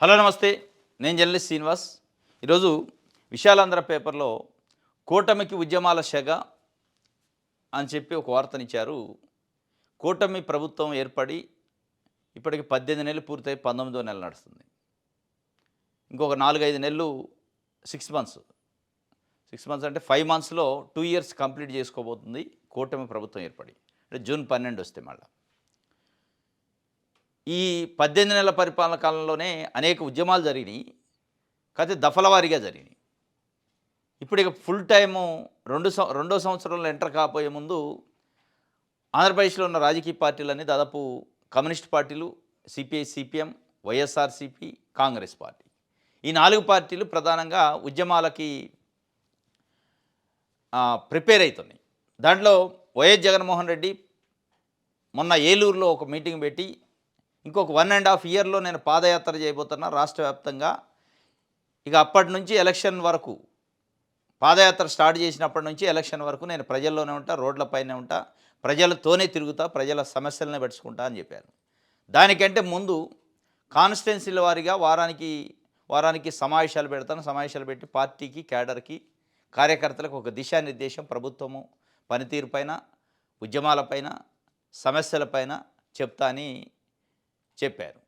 Hello నమస్తే. నేను journalist Srinivas. ఈరోజు విశాలాంధ్ర పేపర్లో కూటమికి ఉద్యమాల సెగ అని చెప్పి ఒక వార్తనిచ్చారు. కూటమి ప్రభుత్వం ఏర్పడి ఇప్పటికి 18 నెలలు పూర్తయి 19వ నెల నడుస్తుంది. ఇంకొక 4, 5 నెలలు 6 మంత్స్. 6 మంత్స్ అంటే 5 మంత్స్లో 2 ఇయర్స్ కంప్లీట్ చేసుకోబోతుంది కూటమి ప్రభుత్వం ఏర్పడి. అంటే జూన్ 12 వస్తే మళ్ళీ ఈ 18 నెలల పరిపాలన కాలంలోనే అనేక ఉద్యమాలు జరిగినాయి. కాకపోతే దఫల వారీగా జరిగినాయి. ఇప్పుడు ఇక ఫుల్ టైము రెండో సంవత్సరంలో ఎంటర్ కాబోయే ముందు ఆంధ్రప్రదేశ్లో ఉన్న రాజకీయ పార్టీలన్నీ దాదాపు కమ్యూనిస్ట్ పార్టీలు, CPI, CPM, YSRCP, Congress party. ఈ 4 పార్టీలు ప్రధానంగా ఉద్యమాలకి ప్రిపేర్ అవుతున్నాయి. దాంట్లో వైఎస్ జగన్మోహన్ రెడ్డి మొన్న ఏలూరులో ఒక మీటింగ్ పెట్టి ఇంకొక 1.5 ఇయర్లో నేను పాదయాత్ర చేయబోతున్నా రాష్ట్ర వ్యాప్తంగా. ఇక అప్పటి నుంచి ఎలక్షన్ వరకు పాదయాత్ర స్టార్ట్ చేసినప్పటి నుంచి ఎలక్షన్ వరకు నేను ప్రజల్లోనే ఉంటా, రోడ్లపైనే ఉంటా, ప్రజలతోనే తిరుగుతా, ప్రజల సమస్యలనే పెట్టుకుంటా అని చెప్పారు. దానికంటే ముందు కాన్స్టిట్యున్సీల వారీగా వారానికి సమావేశాలు పెడతాను. సమావేశాలు పెట్టి పార్టీకి, క్యాడర్కి, కార్యకర్తలకు ఒక దిశానిర్దేశం ప్రభుత్వము పనితీరుపైన, ఉద్యమాలపైన, సమస్యలపైన చెప్తా అని చెప్పారు.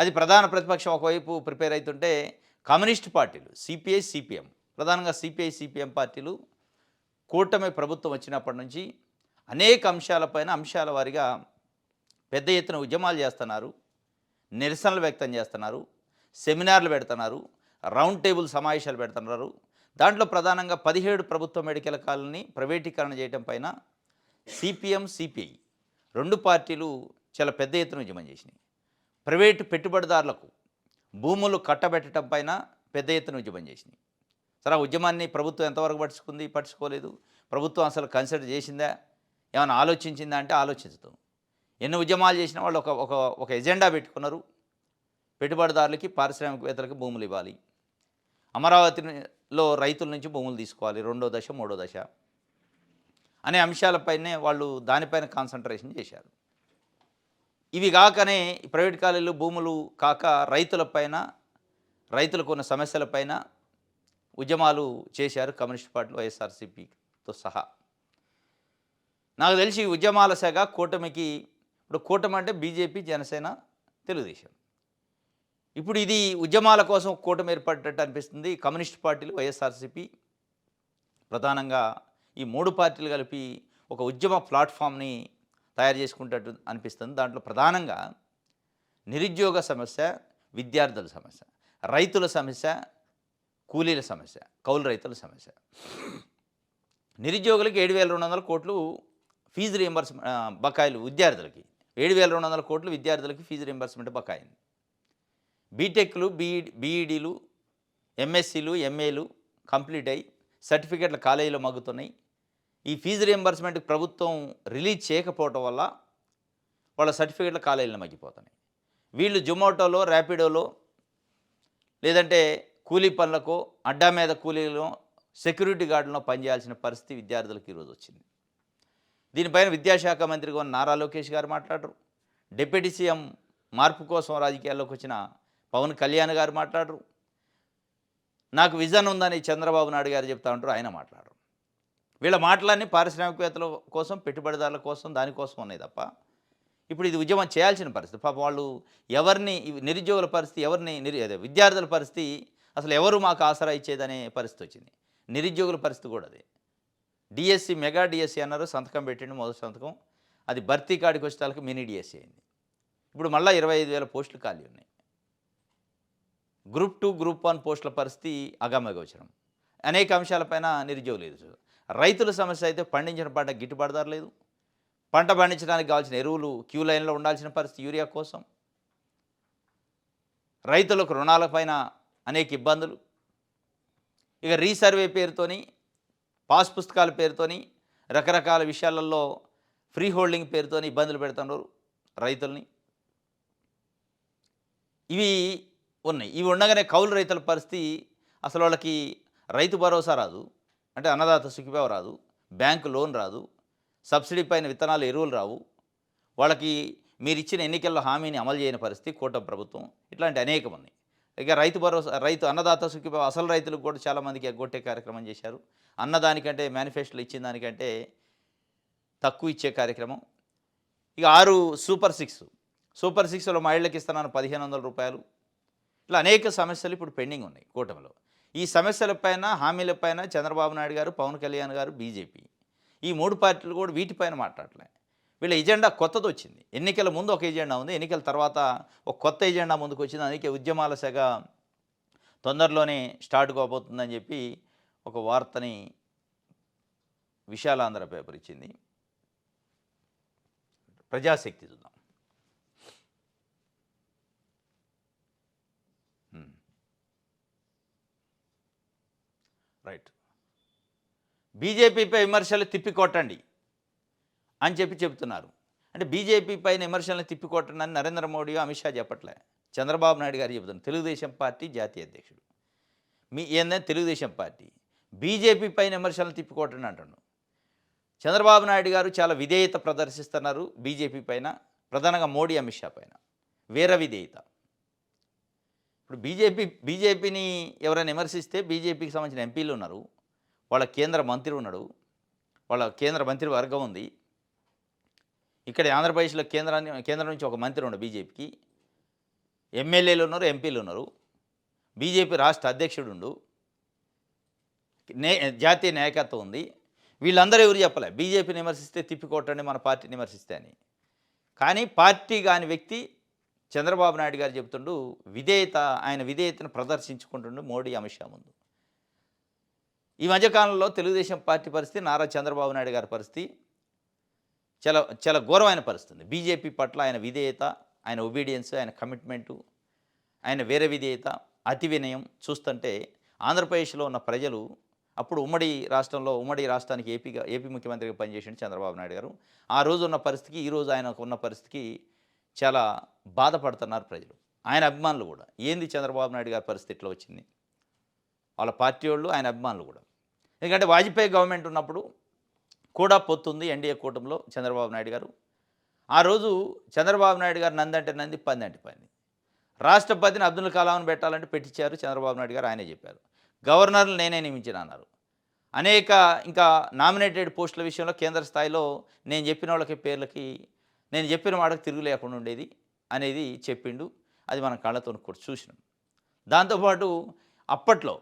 అది ప్రధాన ప్రతిపక్షం ఒకవైపు ప్రిపేర్ అవుతుంటే కమ్యూనిస్ట్ పార్టీలు సిపిఐ, సిపిఎం, ప్రధానంగా సిపిఐ, సిపిఎం పార్టీలు కూటమి ప్రభుత్వం వచ్చినప్పటి నుంచి అనేక అంశాల వారీగా పెద్ద ఎత్తున ఉద్యమాలు చేస్తున్నారు, నిరసనలు వ్యక్తం చేస్తున్నారు, సెమినార్లు పెడుతున్నారు, రౌండ్ టేబుల్ సమావేశాలు పెడుతున్నారు. దాంట్లో ప్రధానంగా 17 ప్రభుత్వ మెడికల్ కాలనీ ప్రైవేటీకరణ చేయడం పైన సిపిఎం, సిపిఐ 2 పార్టీలు చాలా పెద్ద ఎత్తున ఉద్యమం చేసినాయి. ప్రైవేటు పెట్టుబడిదారులకు భూములు కట్టబెట్టడం పైన పెద్ద ఎత్తున ఉద్యమం చేసినాయి. సరే, ఆ ఉద్యమాన్ని ప్రభుత్వం ఎంతవరకు పట్టించుకోలేదు. ప్రభుత్వం అసలు కన్సిడర్ చేసిందా, ఏమైనా ఆలోచించిందా అంటే ఆలోచించదు. ఎన్ని ఉద్యమాలు చేసినా వాళ్ళు ఒక ఎజెండా పెట్టుకున్నారు. పెట్టుబడిదారులకి, పారిశ్రామికవేత్తలకి భూములు ఇవ్వాలి, అమరావతిలో రైతుల నుంచి భూములు తీసుకోవాలి, 2వ దశ 3వ దశ అనే అంశాలపైనే వాళ్ళు దానిపైన కాన్సన్ట్రేషన్ చేశారు. ఇవి కాకనే ప్రైవేట్ కాలేజీలు భూములు కాక రైతులకు ఉన్న సమస్యలపైన ఉద్యమాలు చేశారు కమ్యూనిస్ట్ పార్టీలు, వైఎస్ఆర్సీపీతో సహా. నాకు తెలిసి ఉద్యమాల శాఖ కూటమికి, ఇప్పుడు కూటమి అంటే బీజేపీ, జనసేన, తెలుగుదేశం. ఇప్పుడు ఇది ఉద్యమాల కోసం కూటమి ఏర్పడ్డట్టు అనిపిస్తుంది. కమ్యూనిస్ట్ పార్టీలు, వైఎస్ఆర్సీపీ ప్రధానంగా ఈ 3 పార్టీలు కలిపి ఒక ఉద్యమ ప్లాట్ఫామ్ని తయారు చేసుకుంటట్టు అనిపిస్తుంది. దాంట్లో ప్రధానంగా నిరుద్యోగ సమస్య, విద్యార్థుల సమస్య, రైతుల సమస్య, కూలీల సమస్య, కౌలు రైతుల సమస్య. నిరుద్యోగులకి 7,200 కోట్లు ఫీజు రీయింబర్స్మెంట్ బకాయిలు, విద్యార్థులకి 7,200 కోట్లు విద్యార్థులకి ఫీజు రీయింబర్స్మెంట్ బకాయింది. బీటెక్లు, బీఈడీలు, ఎంఎస్సీలు, ఎంఏలు కంప్లీట్ అయ్యి సర్టిఫికెట్లు కాలేజీలో మగ్గుతున్నాయి. ఈ ఫీజు రీయింబర్స్మెంట్కి ప్రభుత్వం రిలీజ్ చేయకపోవటం వల్ల వాళ్ళ సర్టిఫికెట్లు కాలేజీలో మగ్గిపోతున్నాయి. వీళ్ళు జొమాటోలో, ర్యాపిడోలో, లేదంటే కూలీ పనులకు, అడ్డా మీద కూలీలో, సెక్యూరిటీ గార్డులో పనిచేయాల్సిన పరిస్థితి విద్యార్థులకు ఈరోజు వచ్చింది. దీనిపైన విద్యాశాఖ మంత్రిగా ఉన్న నారా లోకేష్ గారు మాట్లాడరు. డిప్యూటీ సీఎం మార్పు కోసం రాజకీయాల్లోకి వచ్చిన పవన్ కళ్యాణ్ గారు మాట్లాడరు. నాకు విజన్ ఉందని చంద్రబాబు నాయుడు గారు చెప్తా ఉంటారు, ఆయన మాట్లాడరు. వీళ్ళ మాటలన్నీ పారిశ్రామికవేత్తల కోసం, పెట్టుబడిదారుల కోసం, దానికోసం ఉన్నాయి తప్ప ఇప్పుడు ఇది ఉద్యమం చేయాల్సిన పరిస్థితి. పాప వాళ్ళు ఎవరిని, నిరుద్యోగుల పరిస్థితి, విద్యార్థుల పరిస్థితి, అసలు ఎవరు మాకు ఆసరా ఇచ్చేదనే పరిస్థితి వచ్చింది. నిరుద్యోగుల పరిస్థితి కూడా అదే. డిఎస్సి, మెగా డిఎస్సి అన్నారు, సంతకం పెట్టిండు, మొదటి సంతకం. అది భర్తీ కాడికి వచ్చేటానికి మినీ డిఎస్సి అయింది. ఇప్పుడు మళ్ళీ 25,000 పోస్టులు ఖాళీ ఉన్నాయి. గ్రూప్ 2, గ్రూప్ 1 పోస్టుల పరిస్థితి అగమ్యగోచరం. అనేక అంశాలపైన నిరుద్యోగులు ఎదురు. రైతుల సమస్య అయితే పండించిన పంట గిట్టుబాటు ధర లేదు. పంట పండించడానికి కావాల్సిన ఎరువులు క్యూ లైన్లో ఉండాల్సిన పరిస్థితి, యూరియా కోసం. రైతులకు రుణాలపైన అనేక ఇబ్బందులు. ఇక రీసర్వే పేరుతోని, పాస్ పుస్తకాల పేరుతోని, రకరకాల విషయాలలో ఫ్రీ హోల్డింగ్ పేరుతోని ఇబ్బందులు పెడుతున్నారు రైతుల్ని. ఇవి ఉన్నాయి. ఇవి ఉండగానే కౌలు రైతుల పరిస్థితి, అసలు వాళ్ళకి రైతు భరోసా రాదు, అంటే అన్నదాత సుఖీభావ రాదు, బ్యాంకు లోన్ రాదు, సబ్సిడీ పైన విత్తనాలు, ఎరువులు రావు. వాళ్ళకి మీరు ఇచ్చిన ఎన్నికల్లో హామీని అమలు చేయని పరిస్థితి కూటమి ప్రభుత్వం. ఇట్లాంటి అనేకం ఉన్నాయి. ఇక రైతు భరోసా, రైతు అన్నదాత సుఖీభవ అసలు రైతులకు కూడా చాలామందికి ఎగ్గొట్టే కార్యక్రమం చేశారు. అన్నదానికంటే మేనిఫెస్టోలో ఇచ్చిన దానికంటే తక్కువ ఇచ్చే కార్యక్రమం. ఇక 6 సూపర్ సిక్స్, సూపర్ సిక్స్లో మహిళలకు ఇస్తున్నాను రూ. 1,500. ఇట్లా అనేక సమస్యలు ఇప్పుడు పెండింగ్ ఉన్నాయి కూటమిలో. ఈ సమస్యలపైన, హామీలపైన చంద్రబాబు నాయుడు గారు, పవన్ కళ్యాణ్ గారు, బీజేపీ ఈ 3 పార్టీలు కూడా వీటిపైన మాట్లాడలే. వీళ్ళ ఎజెండా కొత్తది వచ్చింది. ఎన్నికల ముందు ఒక ఎజెండా ఉంది, ఎన్నికల తర్వాత ఒక కొత్త ఎజెండా ముందుకు వచ్చింది. అందుకే ఉద్యమాల సెగ తొందరలోనే స్టార్ట్ కాబోతుందని చెప్పి ఒక వార్తని విశాలాంధ్ర పేపర్ ఇచ్చింది. ప్రజాశక్తి చూద్దాం. రైట్. బీజేపీపై విమర్శలు తిప్పికొట్టండి అని చెప్తున్నారు. అంటే బీజేపీ పైన విమర్శలను తిప్పికొట్టండి అని నరేంద్ర మోడీ, అమిత్ షా చెప్పట్లే, చంద్రబాబు నాయుడు గారు చెబుతున్నారు. తెలుగుదేశం పార్టీ జాతీయ అధ్యక్షుడు ఏంటంటే తెలుగుదేశం పార్టీ బీజేపీ పైన విమర్శలను తిప్పికొట్టండి అంటున్నాడు. చంద్రబాబు నాయుడు గారు చాలా విధేయత ప్రదర్శిస్తున్నారు బీజేపీ పైన, ప్రధానంగా మోడీ, అమిత్ షా పైన వీర విధేయత. ఇప్పుడు బీజేపీని ఎవరైనా విమర్శిస్తే బీజేపీకి సంబంధించిన ఎంపీలు ఉన్నారు, వాళ్ళ కేంద్ర మంత్రి ఉన్నాడు, వాళ్ళ కేంద్ర మంత్రి వర్గం ఉంది. ఇక్కడ ఆంధ్రప్రదేశ్లో కేంద్రం నుంచి ఒక మంత్రి ఉన్నాడు బీజేపీకి, ఎమ్మెల్యేలు ఉన్నారు, ఎంపీలు ఉన్నారు, బీజేపీ రాష్ట్ర అధ్యక్షుడు ఉండు, జాతీయ నాయకత్వం ఉంది. వీళ్ళందరూ ఎవరు చెప్పలే బీజేపీని విమర్శిస్తే తిప్పికొట్టండి మన పార్టీని విమర్శిస్తే అని. కానీ పార్టీ కాని వ్యక్తి చంద్రబాబు నాయుడు గారు చెబుతుండు విధేయత, ఆయన విధేయతను ప్రదర్శించుకుంటుండు మోడీ, అమిత్ షా ముందు. ఈ మధ్యకాలంలో తెలుగుదేశం పార్టీ పరిస్థితి, నారా చంద్రబాబు నాయుడు గారి పరిస్థితి చాలా చాలా ఘోరమైన పరిస్థితి. బీజేపీ పట్ల ఆయన విధేయత, ఆయన ఒబీడియన్స్, ఆయన కమిట్మెంటు, ఆయన వేరే విధేయత, అతి వినయం చూస్తుంటే ఆంధ్రప్రదేశ్లో ఉన్న ప్రజలు, అప్పుడు ఉమ్మడి రాష్ట్రానికి ఏపీ ముఖ్యమంత్రిగా పనిచేసిండు చంద్రబాబు నాయుడు గారు. ఆ రోజు ఉన్న పరిస్థితికి, ఈరోజు ఆయనకు ఉన్న పరిస్థితికి చాలా బాధపడుతున్నారు ప్రజలు, ఆయన అభిమానులు కూడా. ఏంది చంద్రబాబు నాయుడు గారి పరిస్థితి ఇట్లా వచ్చింది, వాళ్ళ పార్టీ వాళ్ళు, ఆయన అభిమానులు కూడా. ఎందుకంటే వాజ్పేయి గవర్నమెంట్ ఉన్నప్పుడు కూడా పొత్తుంది ఎన్డీఏ కూటమిలో చంద్రబాబు నాయుడు గారు. ఆ రోజు చంద్రబాబు నాయుడు గారు నందంటే నంది, పంది అంటే పంది. రాష్ట్రపతిని అబ్దుల్ కలాంను పెట్టాలంటే పెట్టించారు చంద్రబాబు నాయుడు గారు, ఆయనే చెప్పారు. గవర్నర్లు నేనే నియమించిన అన్నారు. అనేక ఇంకా నామినేటెడ్ పోస్టుల విషయంలో కేంద్ర స్థాయిలో నేను చెప్పిన వాళ్ళకి పేర్లకి, నేను చెప్పిన వాడికి తిరుగు లేకుండా ఉండేది అనేది చెప్పిండు. అది మనం కళ్ళతో కూడా చూసినాం. దాంతోపాటు అప్పట్లో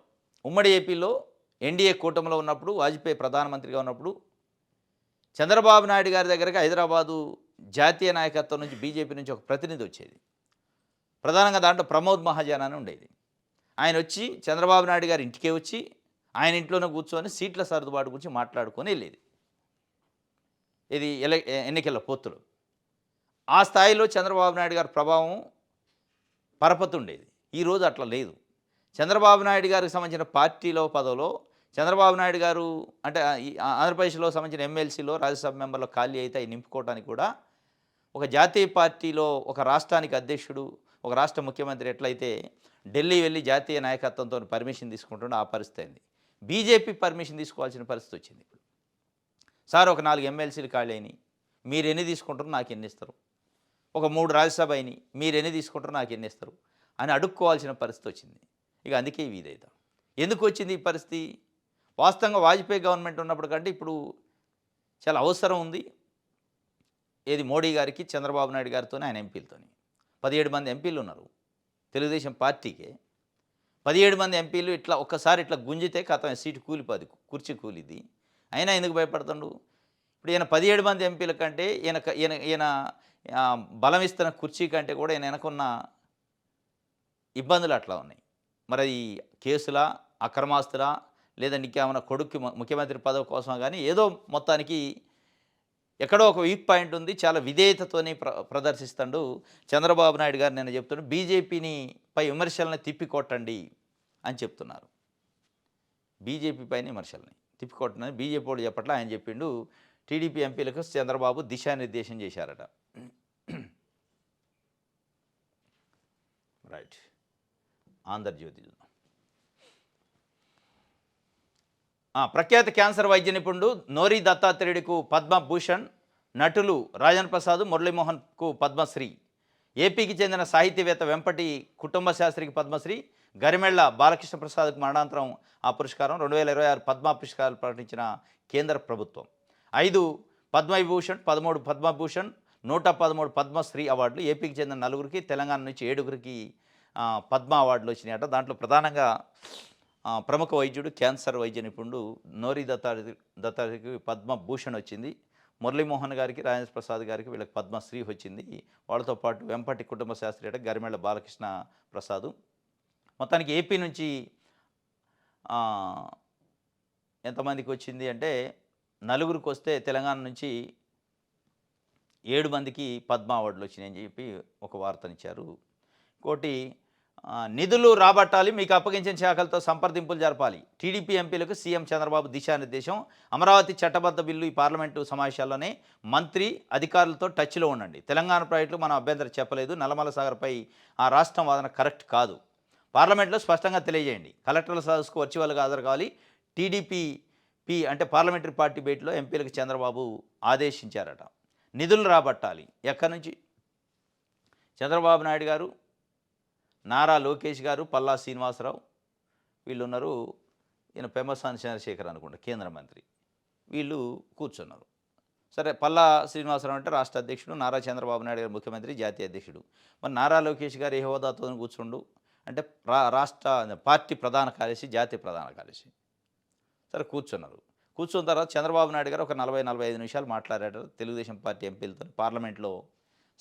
ఉమ్మడి ఏపీలో ఎన్డీఏ కూటమిలో ఉన్నప్పుడు, వాజ్పేయి ప్రధానమంత్రిగా ఉన్నప్పుడు చంద్రబాబు నాయుడు గారి దగ్గరికి హైదరాబాదు జాతీయ నాయకత్వం నుంచి, బీజేపీ నుంచి ఒక ప్రతినిధి వచ్చేది. ప్రధానంగా దాంట్లో ప్రమోద్ మహాజన్ అని ఉండేది. ఆయన వచ్చి చంద్రబాబు నాయుడు గారి ఇంటికే వచ్చి ఆయన ఇంట్లోనే కూర్చొని సీట్ల సర్దుబాటు గురించి మాట్లాడుకొని వెళ్ళేది. ఇది ఎన్నికల పొత్తులు. ఆ స్థాయిలో చంద్రబాబు నాయుడు గారి ప్రభావం పరపతి ఉండేది. ఈరోజు అట్లా లేదు. చంద్రబాబు నాయుడు గారికి సంబంధించిన పార్టీలో పదవిలో చంద్రబాబు నాయుడు గారు అంటే ఆంధ్రప్రదేశ్లో సంబంధించిన ఎమ్మెల్సీలో, రాజ్యసభ మెంబర్లో ఖాళీ అయితే అవి నింపుకోవడానికి కూడా ఒక జాతీయ పార్టీలో ఒక రాష్ట్రానికి అధ్యక్షుడు, ఒక రాష్ట్ర ముఖ్యమంత్రి ఎట్లయితే ఢిల్లీ వెళ్ళి జాతీయ నాయకత్వంతో పర్మిషన్ తీసుకుంటుండో ఆ పరిస్థితి అయింది. బీజేపీ పర్మిషన్ తీసుకోవాల్సిన పరిస్థితి వచ్చింది. ఇప్పుడు సార్ ఒక 4 ఎమ్మెల్సీలు ఖాళీ అయినాయి, మీరు ఎన్ని తీసుకుంటారో నాకు ఎన్ని ఇస్తారు, ఒక 3 రాజ్యసభ అయినాయి, మీరు ఎన్ని తీసుకుంటారో నాకు ఎన్ని ఇస్తారు అని అడుక్కోవాల్సిన పరిస్థితి వచ్చింది. ఇక అందుకే ఈ విధేయత ఎందుకు వచ్చింది ఈ పరిస్థితి? వాస్తవంగా వాజ్పేయి గవర్నమెంట్ ఉన్నప్పుడు కంటే ఇప్పుడు చాలా అవసరం ఉంది. ఏది మోడీ గారికి, చంద్రబాబు నాయుడు గారితోనే, ఆయన ఎంపీలతోని. 17 మంది ఎంపీలు ఉన్నారు తెలుగుదేశం పార్టీకే. 17 మంది ఎంపీలు ఇట్లా ఒక్కసారి ఇట్లా గుంజితే కథ సీటు కూలిపోది, కుర్చీ కూలిది. అయినా ఎందుకు భయపడుతుండు? ఇప్పుడు ఈయన 17 మంది ఎంపీల కంటే ఈయన బలం ఇస్తున్న కుర్చీ కంటే కూడా ఈయన వెనకున్న ఇబ్బందులు అట్లా ఉన్నాయి. మరి ఈ కేసులా, అక్రమాస్తులా, లేదా ఇంకేమైనా కొడుక్కి ముఖ్యమంత్రి పదవి కోసం కానీ ఏదో మొత్తానికి ఎక్కడో ఒక వీక్ పాయింట్ ఉంది. చాలా విధేయతతోనే ప్రదర్శిస్తాడు చంద్రబాబు నాయుడు గారు. నేను చెప్తున్నాను బీజేపీని పై విమర్శలను తిప్పికొట్టండి అని చెప్తున్నారు. బీజేపీ పైన విమర్శల్ని తిప్పికొట్టండి బీజేపీ వాడు చెప్పట్లా, ఆయన చెప్పిండు. టీడీపీ ఎంపీలకు చంద్రబాబు దిశానిర్దేశం చేశారట. రైట్. ఆంధ్రజ్యోతి చూద్దాం. ప్రఖ్యాత క్యాన్సర్ వైద్య నిపుణుడు నోరి దత్తాత్రేయుడికు పద్మభూషణ్, నటులు రాజన్ ప్రసాద్, మురళీమోహన్కు పద్మశ్రీ. ఏపీకి చెందిన సాహితీవేత్త వెంపటి కుటుంబ శాస్త్రికి పద్మశ్రీ, గరిమెళ్ల బాలకృష్ణ ప్రసాద్కు మరణాంతరం ఆ పురస్కారం. 2026 పద్మ పురస్కారాలు ప్రకటించిన కేంద్ర ప్రభుత్వం. 5 పద్మవిభూషణ్, 13 పద్మభూషణ్, 113 పద్మశ్రీ అవార్డులు. ఏపీకి చెందిన నలుగురికి, తెలంగాణ నుంచి 7గురికి పద్మ అవార్డులు వచ్చినాయట. దాంట్లో ప్రధానంగా ప్రముఖ వైద్యుడు, క్యాన్సర్ వైద్య నిపుణుడు నోరి దత్తారికి పద్మభూషణ్ వచ్చింది. మురళీమోహన్ గారికి, రాజేంద్ర ప్రసాద్ గారికి వీళ్ళకి పద్మశ్రీ వచ్చింది. వాళ్ళతో పాటు వెంపటి కుటుంబ శాస్త్రి అంటే గరిమెళ్ల బాలకృష్ణ ప్రసాద్. మొత్తానికి ఏపీ నుంచి ఎంతమందికి వచ్చింది అంటే నలుగురికి వస్తే తెలంగాణ నుంచి 7 మందికి పద్మ అవార్డులు వచ్చినాయని చెప్పి ఒక వార్తనిచ్చారు. ఇంకోటి నిధులు రాబట్టాలి, మీకు అప్పగించిన శాఖలతో సంప్రదింపులు జరపాలి. టీడీపీ ఎంపీలకు సీఎం చంద్రబాబు దిశానిర్దేశం. అమరావతి చట్టబద్ధ బిల్లు ఈ పార్లమెంటు సమావేశాల్లోనే మంత్రి అధికారులతో టచ్లో ఉండండి. తెలంగాణ ప్రాజెక్టులు మనం అభ్యంతరం చెప్పలేదు. నల్లమల సాగర్పై ఆ రాష్ట్రం వాదన కరెక్ట్ కాదు. పార్లమెంట్లో స్పష్టంగా తెలియజేయండి. కలెక్టర్ల సదస్సుకు వర్చువల్గా హాజరు కావాలి. టీడీపీ అంటే పార్లమెంటరీ పార్టీ భేటీలో ఎంపీలకు చంద్రబాబు ఆదేశించారట. నిధులు రాబట్టాలి. ఎక్కడి నుంచి? చంద్రబాబు నాయుడు గారు, నారా లోకేష్ గారు, పల్లా శ్రీనివాసరావు వీళ్ళు ఉన్నారు. ఈయన పెమ్మసాని చంద్రశేఖర్ అనుకుంటా కేంద్ర మంత్రి. వీళ్ళు కూర్చున్నారు. సరే, పల్లా శ్రీనివాసరావు అంటే రాష్ట్ర అధ్యక్షుడు, నారా చంద్రబాబు నాయుడు గారు ముఖ్యమంత్రి, జాతీయ అధ్యక్షుడు. మరి నారా లోకేష్ గారు ఏ హోదాతో కూర్చుండు అంటే రాష్ట్ర పార్టీ ప్రధాన కార్యదర్శి, జాతీయ ప్రధాన కార్యదర్శి. సరే, కూర్చున్నారు. కూర్చున్న తర్వాత చంద్రబాబు నాయుడు గారు ఒక 40-45 నిమిషాలు మాట్లాడారు తెలుగుదేశం పార్టీ ఎంపీలతో. పార్లమెంట్లో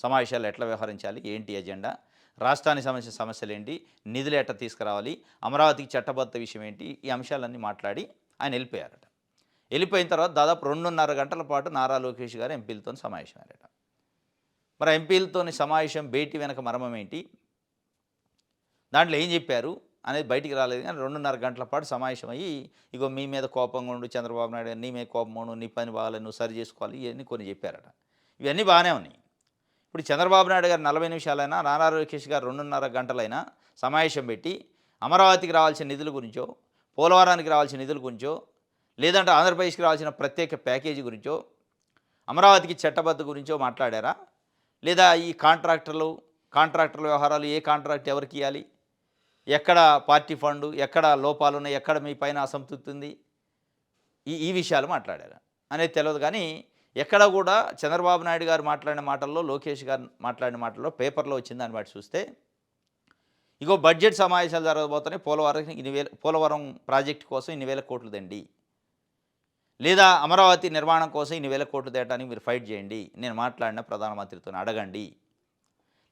సమావేశాలు ఎట్లా వ్యవహరించాలి, ఏంటి ఎజెండా, రాష్ట్రానికి సంబంధించిన సమస్యలు ఏంటి, నిధులు ఎట్లా తీసుకురావాలి, అమరావతికి చట్టబద్ధ విషయం ఏంటి, ఈ అంశాలన్నీ మాట్లాడి ఆయన వెళ్ళిపోయారట. వెళ్ళిపోయిన తర్వాత దాదాపు 2.5 గంటల పాటు నారా లోకేష్ గారు ఎంపీలతో సమావేశమయ్యారట. మరి ఎంపీలతో సమావేశం భేటీ వెనక మర్మం ఏంటి, దాంట్లో ఏం చెప్పారు అనేది బయటికి రాలేదు. కానీ 2.5 గంటల పాటు సమావేశం అయ్యి, ఇగో మీ మీద కోపంగా ఉండు చంద్రబాబు నాయుడు గారు, నీ మీద కోపం ఉండు, నీ పని బాగాలేదు, నువ్వు సరి చేసుకోవాలి, ఇవన్నీ కొన్ని చెప్పారట. ఇవన్నీ బాగానే ఉన్నాయి. ఇప్పుడు చంద్రబాబు నాయుడు గారు 40 నిమిషాలైనా, నారా లోకేష్ గారు 2.5 గంటలైనా సమావేశం పెట్టి అమరావతికి రావాల్సిన నిధుల గురించో, పోలవరానికి రావాల్సిన నిధుల గురించో, లేదంటే ఆంధ్రప్రదేశ్కి రావాల్సిన ప్రత్యేక ప్యాకేజీ గురించో, అమరావతికి చట్టబద్ధ గురించో మాట్లాడారా? లేదా ఈ కాంట్రాక్టర్ల వ్యవహారాలు, ఏ కాంట్రాక్ట్ ఎవరికి ఇవ్వాలి, ఎక్కడ పార్టీ ఫండు, ఎక్కడ లోపాలు ఉన్నాయి, ఎక్కడ మీ పైన అసంతృప్తి ఉంది, ఈ విషయాలు మాట్లాడారు అనేది తెలియదు. కానీ ఎక్కడ కూడా చంద్రబాబు నాయుడు గారు మాట్లాడిన మాటల్లో, లోకేష్ గారు మాట్లాడిన మాటల్లో పేపర్లో వచ్చింది దాన్ని బట్టి చూస్తే, ఇగో బడ్జెట్ సమావేశాలు జరగబోతున్నాయి, పోలవరం ప్రాజెక్టు కోసం ఇన్ని వేల కోట్లు దండి, లేదా అమరావతి నిర్మాణం కోసం ఇన్ని వేల కోట్లు తేయడానికి మీరు ఫైట్ చేయండి, నేను మాట్లాడిన ప్రధానమంత్రితో అడగండి,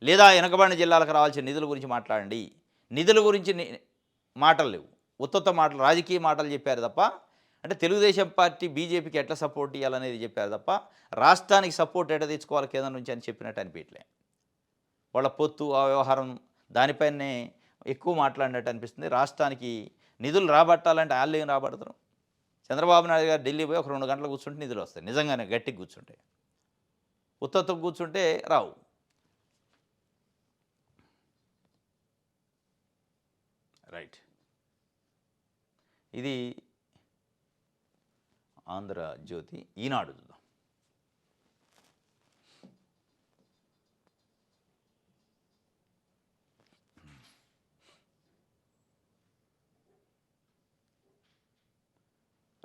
లేదా వెనుకబడిన జిల్లాలకు రావాల్సిన నిధుల గురించి మాట్లాడండి. నిధుల గురించి మాటలు లేవు, ఉత్తత మాటలు, రాజకీయ మాటలు చెప్పారు తప్ప, అంటే తెలుగుదేశం పార్టీ బీజేపీకి ఎట్లా సపోర్ట్ ఇవ్వాలనేది చెప్పారు తప్ప, రాష్ట్రానికి సపోర్ట్ ఎట్లా తెచ్చుకోవాలి కేంద్రం నుంచి అని చెప్పినట్టు అనిపించలే. వాళ్ళ పొత్తు, ఆ వ్యవహారం దానిపైనే ఎక్కువ మాట్లాడినట్టు అనిపిస్తుంది. రాష్ట్రానికి నిధులు రాబట్టాలంటే వాళ్ళు ఏం రాబడతారు? చంద్రబాబు నాయుడు గారు ఢిల్లీ పోయి ఒక 2 గంటలు కూర్చుంటే నిధులు వస్తాయి. నిజంగానే గట్టిగా కూర్చుంటే, ఉత్తత్తుకు కూర్చుంటే రావు. రైట్, ఇది ఆంధ్రజ్యోతి. ఈనాడు చూద్దాం.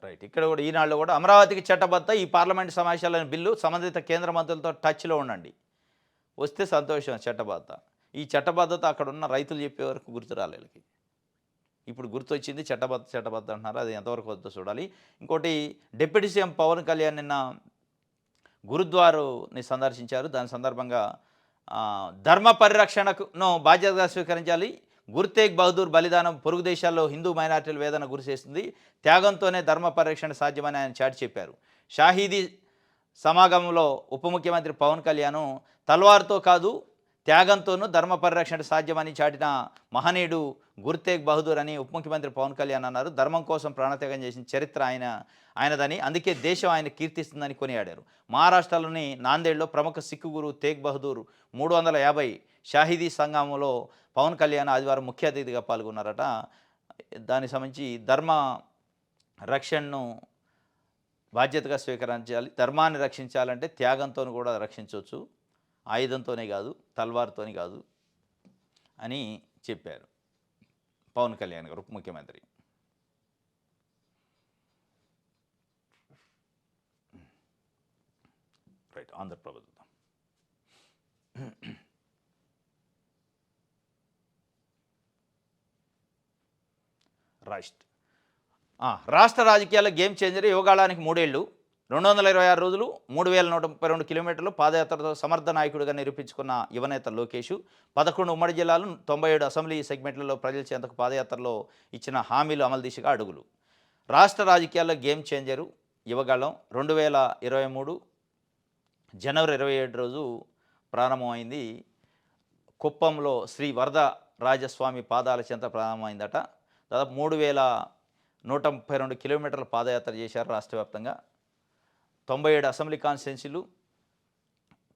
రైట్, ఇక్కడ కూడా ఈనాడులో కూడా అమరావతికి చట్టబద్ధ ఈ పార్లమెంటు సమావేశాలైన బిల్లు సంబంధిత కేంద్ర మంత్రులతో టచ్లో ఉండండి. వస్తే సంతోషం చట్టబద్ధత. ఈ చట్టబద్ధత అక్కడ ఉన్న రైతులు చెప్పే వరకు గుర్తు రాలేకి. ఇప్పుడు గుర్తొచ్చింది చట్టబద్ధ అంటున్నారు, అది ఎంతవరకు వద్దో చూడాలి. ఇంకోటి, డిప్యూటీ సీఎం పవన్ కళ్యాణ్ నిన్న గురుద్వారాని సందర్శించారు. దాని సందర్భంగా ధర్మ పరిరక్షణను బాధ్యతగా స్వీకరించాలి. గురు తేగ్ బహదూర్ బలిదానం పొరుగు దేశాల్లో హిందూ మైనార్టీల వేదన గురిచేస్తుంది. త్యాగంతోనే ధర్మ పరిరక్షణ సాధ్యమని ఆయన చాటి చెప్పారు. షాహీదీ సమాగమంలో ఉప ముఖ్యమంత్రి పవన్ కళ్యాణ్ తల్వార్తో కాదు త్యాగంతోనూ ధర్మ పరిరక్షణ సాధ్యమని చాటిన మహనీయుడు గురు తేగ్ బహదూర్ అని ఉప ముఖ్యమంత్రి పవన్ కళ్యాణ్ అన్నారు. ధర్మం కోసం ప్రాణత్యాగం చేసిన చరిత్ర ఆయనదని, అందుకే దేశం ఆయన కీర్తిస్తుందని కొనియాడారు. మహారాష్ట్రలోని నాందేడ్లో ప్రముఖ సిక్కు గురు తేగ్ బహదూర్ 350 షాహీదీ సంగమంలో పవన్ కళ్యాణ్ ఆదివారం ముఖ్య అతిథిగా పాల్గొన్నారట. దానికి సంబంధించి ధర్మ రక్షణను బాధ్యతగా స్వీకరించాలి, ధర్మాన్ని రక్షించాలంటే త్యాగంతో కూడా రక్షించవచ్చు, ఆయుధంతోనే కాదు, తల్వార్తోనే కాదు అని చెప్పారు పవన్ కళ్యాణ్ గారు, ఉప ముఖ్యమంత్రి. రైట్, ఆంధ్రప్రభ రాష్ట్ర రాజకీయాల్లో గేమ్ చేంజర్. యువగాళానికి 3 ఏళ్ళు, 226 రోజులు, 3132 కిలోమీటర్లు పాదయాత్రతో సమర్థ నాయకుడిగా నిరూపించుకున్న యువనేత లోకేష్ 11 ఉమ్మడి జిల్లాలు, 97 అసెంబ్లీ సెగ్మెంట్లలో ప్రజల చెంతకు పాదయాత్రలో ఇచ్చిన హామీలు అమలు దిశగా అడుగులు. రాష్ట్ర రాజకీయాల్లో గేమ్ చేంజరు యువగాళం 2023 జనవరి 27 రోజు ప్రారంభమైంది. కుప్పంలో శ్రీ వరద రాజస్వామి పాదాల చెంత ప్రారంభమైందట. దాదాపు 3132 కిలోమీటర్ల పాదయాత్ర చేశారు రాష్ట్ర వ్యాప్తంగా. 97 అసెంబ్లీ కాన్స్టిట్యున్సీలు,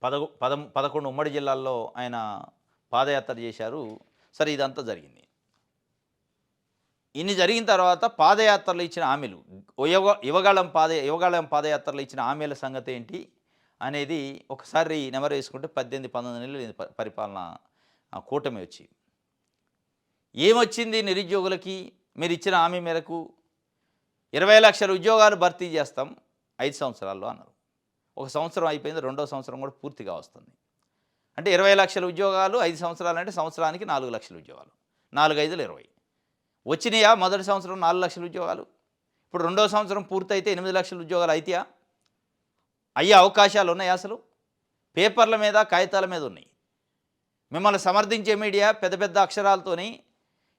11 ఉమ్మడి జిల్లాల్లో ఆయన పాదయాత్ర చేశారు. సరే, ఇదంతా జరిగింది. ఇన్ని జరిగిన తర్వాత పాదయాత్రలు ఇచ్చిన హామీలు, యువగాళం పాదయాత్రలు ఇచ్చిన హామీల సంగతి ఏంటి అనేది ఒకసారి నెమరు వేసుకుంటే 18-19 నెలలు పరిపాలన కూటమి వచ్చి ఏమొచ్చింది నిరుద్యోగులకి? మీరు ఇచ్చిన హామీ మేరకు 20 లక్షల ఉద్యోగాలు భర్తీ చేస్తాం 5 సంవత్సరాల్లో అన్నారు. 1 సంవత్సరం అయిపోయింది, 2వ సంవత్సరం కూడా పూర్తిగా వస్తుంది. అంటే 20 లక్షల ఉద్యోగాలు 5 సంవత్సరాలు అంటే సంవత్సరానికి 4 లక్షల ఉద్యోగాలు, 4×5 = 20. వచ్చినాయా మొదటి సంవత్సరం 4 లక్షల ఉద్యోగాలు? ఇప్పుడు 2వ సంవత్సరం పూర్తయితే 8 లక్షల ఉద్యోగాలు అయితాయా? అయ్యే అవకాశాలు ఉన్నాయి? అసలు పేపర్ల మీద, కాగితాల మీద ఉన్నాయి. మిమ్మల్ని సమర్థించే మీడియా పెద్ద పెద్ద అక్షరాలతోని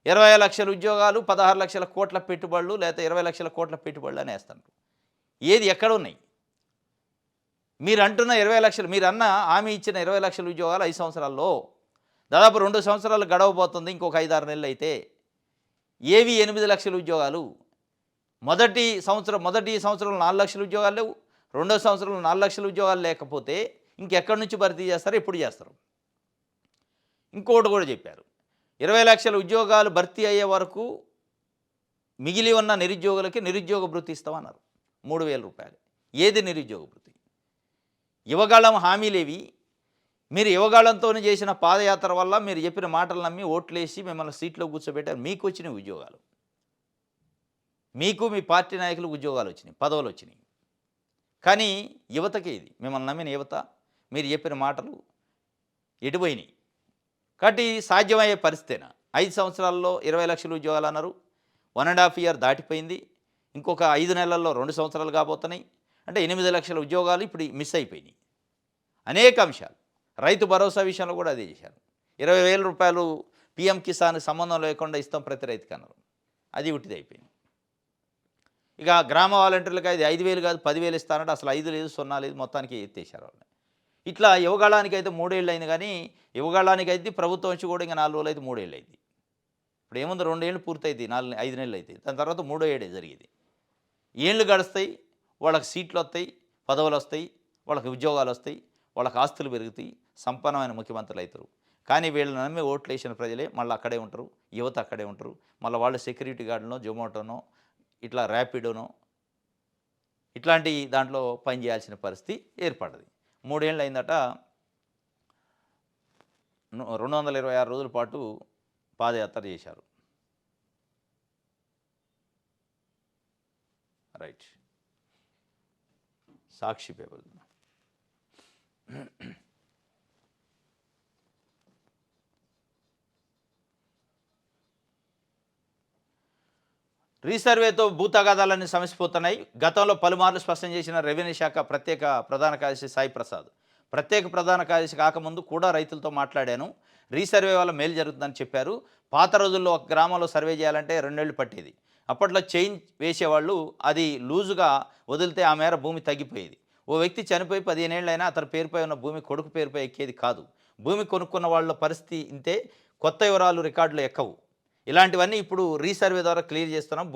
20 లక్షల ఉద్యోగాలు, 16 లక్షల కోట్ల పెట్టుబడులు, లేకపోతే 20 లక్షల కోట్ల పెట్టుబడులు అని వేస్తున్నారు. ఏది ఎక్కడ ఉన్నాయి? మీరు అంటున్న 20 లక్షలు, మీరు అన్న హామీ ఇచ్చిన 20 లక్షల ఉద్యోగాలు 5 సంవత్సరాల్లో దాదాపు 2 సంవత్సరాలు గడవబోతుంది. ఇంకొక 5-6 నెలలు అయితే ఏవి 8 లక్షల ఉద్యోగాలు? మొదటి సంవత్సరం 4 లక్షల ఉద్యోగాలు లేవు, 2వ సంవత్సరంలో 4 లక్షల ఉద్యోగాలు లేకపోతే ఇంకెక్కడి నుంచి భర్తీ చేస్తారు? ఎప్పుడు చేస్తారు? ఇంకోటి కూడా చెప్పారు, 20 లక్షల ఉద్యోగాలు భర్తీ అయ్యే వరకు మిగిలి ఉన్న నిరుద్యోగులకి నిరుద్యోగ భృతి ఇస్తామన్నారు, 3000 రూపాయలు. ఏది నిరుద్యోగ భృతి? యువగాళం హామీలేవి? మీరు యువగాళంతో చేసిన పాదయాత్ర వల్ల మీరు చెప్పిన మాటలు నమ్మి ఓట్లేసి మిమ్మల్ని సీట్లో కూర్చోబెట్టారు. మీకు వచ్చిన ఉద్యోగాలు, మీకు మీ పార్టీ నాయకులకు ఉద్యోగాలు వచ్చినాయి, పదవులు వచ్చినాయి. కానీ యువతకే ఇది, మిమ్మల్ని నమ్మిన యువత, మీరు చెప్పిన మాటలు ఎటుపోయినాయి. కాబట్టి సాధ్యమయ్యే పరిస్థితేనా? 5 సంవత్సరాల్లో 20 లక్షల ఉద్యోగాలు అన్నారు, 1.5 ఇయర్ దాటిపోయింది, ఇంకొక 5 నెలల్లో 2 సంవత్సరాలు కాబోతున్నాయి. అంటే 8 లక్షల ఉద్యోగాలు ఇప్పుడు మిస్ అయిపోయినాయి. అనేక అంశాలు, రైతు భరోసా విషయంలో కూడా అదే చేశారు. 20,000 రూపాయలు PM కిసాన్ సంబంధం లేకుండా ఇస్తాం ప్రతి రైతుకి అన్నారు, అది ఉట్టిది అయిపోయింది. ఇక గ్రామ వాలంటీర్లకు అది 5,000 కాదు 10,000 ఇస్తానంటే అసలు 5 లేదు, 0 లేదు, మొత్తానికి ఎత్తేసారు వాళ్ళని. ఇట్లా యువగాళానికి అయితే 3 ఏళ్ళు అయింది. కానీ యువగాళానికి అయితే ప్రభుత్వం వచ్చి కూడా ఇంకా 4 రోజులు అయితే 3 ఏళ్ళు అయింది. ఇప్పుడు ఏముంది, 2 ఏళ్ళు పూర్తయింది, 5 నెలలు అవుతాయి. దాని తర్వాత 3వ ఏడే జరిగేది. ఏళ్ళు గడుస్తాయి, వాళ్ళకి సీట్లు వస్తాయి, పదవులు వస్తాయి, వాళ్ళకి ఉద్యోగాలు వస్తాయి, వాళ్ళకి ఆస్తులు పెరుగుతాయి, సంపన్నమైన ముఖ్యమంత్రులు అవుతారు. కానీ వీళ్ళని నమ్మి ఓట్లు వేసిన ప్రజలే మళ్ళీ అక్కడే ఉంటారు, యువత అక్కడే ఉంటారు. మళ్ళీ వాళ్ళు సెక్యూరిటీ గార్డునో, జొమాటోనో, ఇట్లా ర్యాపిడోనో ఇట్లాంటి దాంట్లో పనిచేయాల్సిన పరిస్థితి ఏర్పడ్డది. 3 ఏళ్ళు అయిందట. 226 రోజుల పాటు పాదయాత్ర చేశారు. రైట్, సాక్షి పేపర్. రీసర్వేతో భూతగాదాలన్నీ సమసిపోతున్నాయి. గతంలో పలుమార్లు స్పష్టం చేసిన రెవెన్యూ శాఖ ప్రత్యేక ప్రధాన కార్యదర్శి సాయి ప్రసాద్, ప్రత్యేక ప్రధాన కార్యదర్శి కాకముందు కూడా రైతులతో మాట్లాడాను, రీసర్వే వల్ల మేలు జరుగుతుందని చెప్పారు. పాత రోజుల్లో ఒక గ్రామంలో సర్వే చేయాలంటే 2 ఏళ్ళు పట్టేది. అప్పట్లో చైన్ వేసేవాళ్ళు, అది లూజుగా వదిలితే ఆ మేర భూమి తగ్గిపోయేది. ఓ వ్యక్తి చనిపోయి 15 ఏళ్ళైనా అతని పేరుపై ఉన్న భూమి కొడుకు పేరుపై ఎక్కేది కాదు. భూమి కొనుక్కున్న వాళ్ళ పరిస్థితి ఇంతే, కొత్త వివరాలు రికార్డులు ఎక్కవు. ఇలాంటివన్నీ ఇప్పుడు రీసర్వే ద్వారా క్లియర్ చేస్తున్నాం.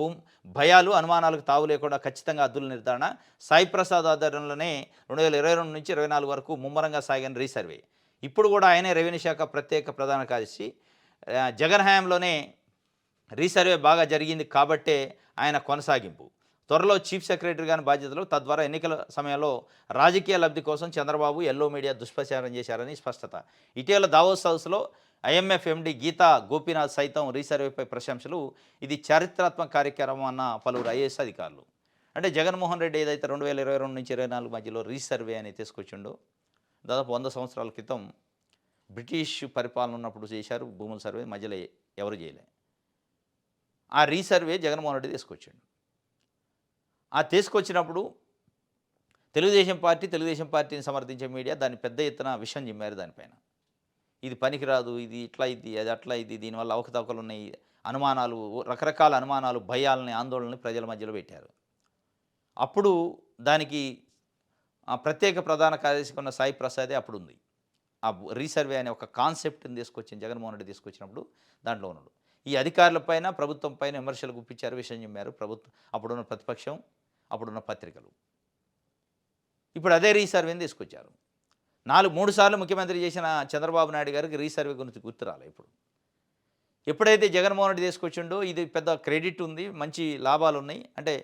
భయాలు, అనుమానాలకు తావు లేకుండా ఖచ్చితంగా హద్దుల నిర్ధారణ. సాయి ప్రసాద్ ఆధ్వర్యంలోనే 2022 నుంచి 24 వరకు ముమ్మరంగా సాగిన రీసర్వే. ఇప్పుడు కూడా ఆయనే రెవెన్యూ శాఖ ప్రత్యేక ప్రధాన కార్యదర్శి. జగన్ హయాంలోనే రీసర్వే బాగా జరిగింది కాబట్టే ఆయన కొనసాగింపు. త్వరలో చీఫ్ సెక్రటరీ గాని బాధ్యతలు, తద్వారా ఎన్నికల సమయంలో రాజకీయ లబ్ధి కోసం చంద్రబాబు ఎల్లో మీడియా దుష్ప్రచారం చేశారని స్పష్టత. ఇటీవల దావోస్ హౌస్లో ఐఎంఎఫ్ ఎండి గీతా గోపీనాథ్ సైతం రీసర్వేపై ప్రశంసలు. ఇది చారిత్రాత్మక కార్యక్రమం అన్న పలువురు ఐఏఎస్ అధికారులు. అంటే జగన్మోహన్ రెడ్డి ఏదైతే 2022 నుంచి 24 మధ్యలో రీసర్వే అని తీసుకొచ్చిండో, దాదాపు 100 సంవత్సరాల క్రితం బ్రిటిష్ పరిపాలన ఉన్నప్పుడు చేశారు భూముల సర్వే, మధ్యలో ఎవరు చేయలే. ఆ రీసర్వే జగన్మోహన్ రెడ్డి తీసుకొచ్చిండు. ఆ తీసుకొచ్చినప్పుడు తెలుగుదేశం పార్టీని సమర్థించే మీడియా దాన్ని పెద్ద ఎత్తున విషయం చిమ్మారు దానిపైన. ఇది పనికిరాదు, ఇది ఇట్లా ఇది, అది అట్లా ఇది, దీనివల్ల అవకతవకలు ఉన్నాయి, అనుమానాలు, రకరకాల అనుమానాలు, భయాలని, ఆందోళనని ప్రజల మధ్యలో పెట్టారు. అప్పుడు దానికి ప్రత్యేక ప్రధాన కార్యదర్శి ఉన్న సాయి ప్రసాదే అప్పుడు ఉంది. ఆ రీసర్వే అనే ఒక కాన్సెప్ట్ని తీసుకొచ్చింది జగన్మోహన్ రెడ్డి తీసుకొచ్చినప్పుడు దాంట్లో ఉన్నాడు. ఈ అధికారులపైన, ప్రభుత్వం పైన విమర్శలు గుప్పించారు, విషయం చెప్పారు ప్రభుత్వం, అప్పుడున్న ప్రతిపక్షం, అప్పుడున్న పత్రికలు. ఇప్పుడు అదే రీసర్వేని తీసుకొచ్చారు. 3 సార్లు ముఖ్యమంత్రి చేసిన చంద్రబాబు నాయుడు గారికి రీసర్వే గురించి గుర్తు రాలే. ఎప్పుడైతే జగన్మోహన్ రెడ్డి తీసుకొచ్చిండో ఇది పెద్ద క్రెడిట్ ఉంది, మంచి లాభాలు ఉన్నాయి, అంటే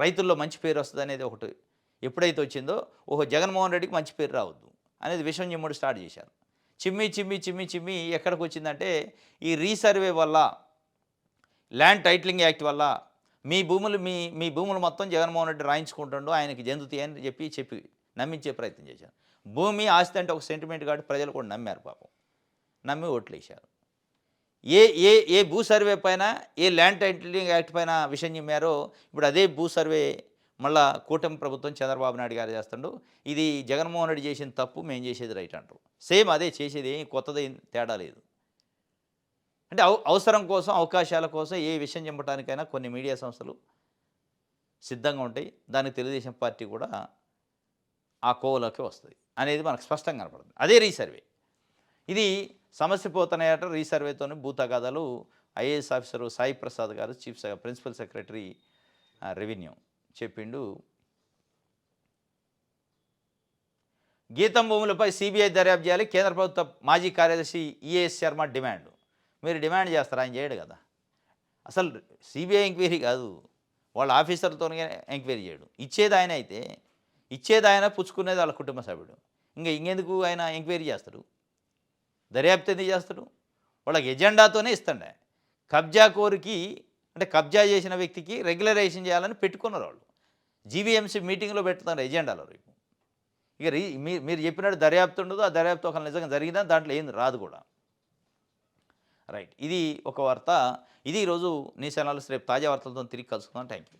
రైతుల్లో మంచి పేరు వస్తుంది అనేది ఒకటి ఎప్పుడైతే వచ్చిందో, ఓహో జగన్మోహన్ రెడ్డికి మంచి పేరు రావద్దు అనేది విషయం చిమ్మడి స్టార్ట్ చేశారు. చిమ్మి ఎక్కడికి వచ్చిందంటే, ఈ రీసర్వే వల్ల, ల్యాండ్ టైటిలింగ్ యాక్ట్ వల్ల మీ భూములు మొత్తం జగన్మోహన్ రెడ్డి రాయించుకుంటుండో, ఆయనకి చెందుతాయి అని చెప్పి నమ్మించే ప్రయత్నం చేశారు. భూమి ఆస్తి అంటే ఒక సెంటిమెంట్ కాబట్టి ప్రజలు కూడా నమ్మారు పాపం, నమ్మి ఓట్లు వేశారు. ఏ భూ సర్వే పైన, ఏ ల్యాండ్ టైటిలింగ్ యాక్ట్ పైన విషయం చిమ్మారో, ఇప్పుడు అదే భూ సర్వే మళ్ళా కూటమి ప్రభుత్వం చంద్రబాబు నాయుడు గారు చేస్తుండు. ఇది జగన్మోహన్ రెడ్డి చేసిన తప్పు, మేము చేసేది రైట్ అంటారు. సేమ్ అదే చేసేది, ఏం కొత్తది తేడా లేదు. అంటే అవసరం కోసం, అవకాశాల కోసం ఏ విషయం చెప్పడానికైనా కొన్ని మీడియా సంస్థలు సిద్ధంగా ఉంటాయి. దానికి తెలుగుదేశం పార్టీ కూడా ఆ కోవలోకి వస్తుంది అనేది మనకు స్పష్టంగా కనపడుతుంది. అదే రీసర్వే. ఇది సమస్య పోతున్నాయట రీసర్వేతోని భూతగాథలు. ఐఏఎస్ ఆఫీసరు సాయి ప్రసాద్ గారు, ప్రిన్సిపల్ సెక్రటరీ రెవెన్యూ చెప్పిండు. గీతం భూములపై సిబిఐ దర్యాప్తు చేయాలి, కేంద్ర ప్రభుత్వ మాజీ కార్యదర్శి ఈఎస్ శర్మ డిమాండ్. మీరు డిమాండ్ చేస్తారు, ఆయన చేయడు కదా. అసలు సిబిఐ ఎంక్వైరీ కాదు, వాళ్ళ ఆఫీసర్తోనే ఎంక్వైరీ చేయడు. ఇచ్చేది ఆయన, పుచ్చుకునేది వాళ్ళ కుటుంబ సభ్యుడు. ఇంకెందుకు ఆయన ఎంక్వైరీ చేస్తాడు, దర్యాప్తు ఎందుకు చేస్తాడు? వాళ్ళకి ఎజెండాతోనే ఇస్తాండే. కబ్జా కోరికి, అంటే కబ్జా చేసిన వ్యక్తికి రెగ్యులరైజేషన్ చేయాలని పెట్టుకున్నారు వాళ్ళు. జీవీఎంసీ మీటింగ్లో పెడుతున్నారు ఎజెండాలో. రేపు ఇక మీరు చెప్పినట్టు దర్యాప్తు ఉండదు, ఆ దర్యాప్తు ఒక నిజంగా జరిగినా దాంట్లో ఏం రాదు కూడా. రైట్, ఇది ఒక వార్త. ఇది ఈరోజు న్యూస్ అనాలిసిస్. రేపు తాజా వార్తలతో తిరిగి కలుసుకుందాం. Thank you.